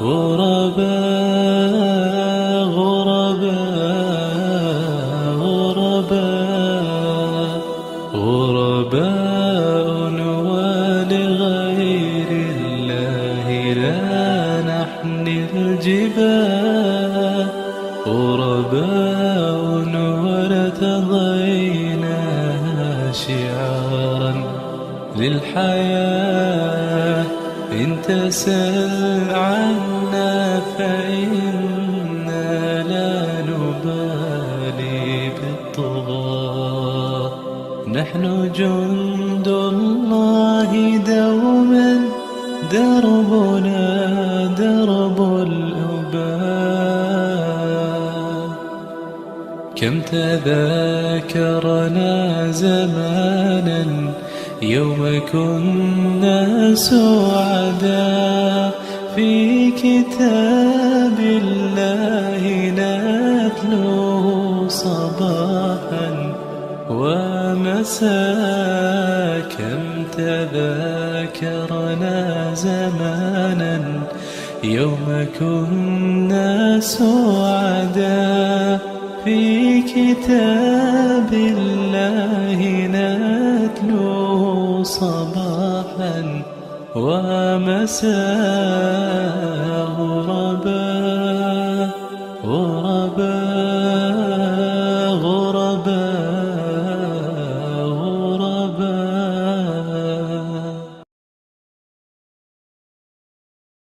غرباء غرباء غرباء غرباء ولغير الله لا نحني الجبال غرباء ولتضيناها شعارا للحياة إن تسل عنا فإنا لا نبالي بالطغاة نحن جند الله دوما دربنا درب الأباء كم تذاكرنا زمانا يوم كنا سعداء في كتاب الله نتلوه صباحا ومساء كم تذاكرنا زمانا يوم كنا سعداء في كتاب الله نتلوه صباحا ومساء غرباء غرباء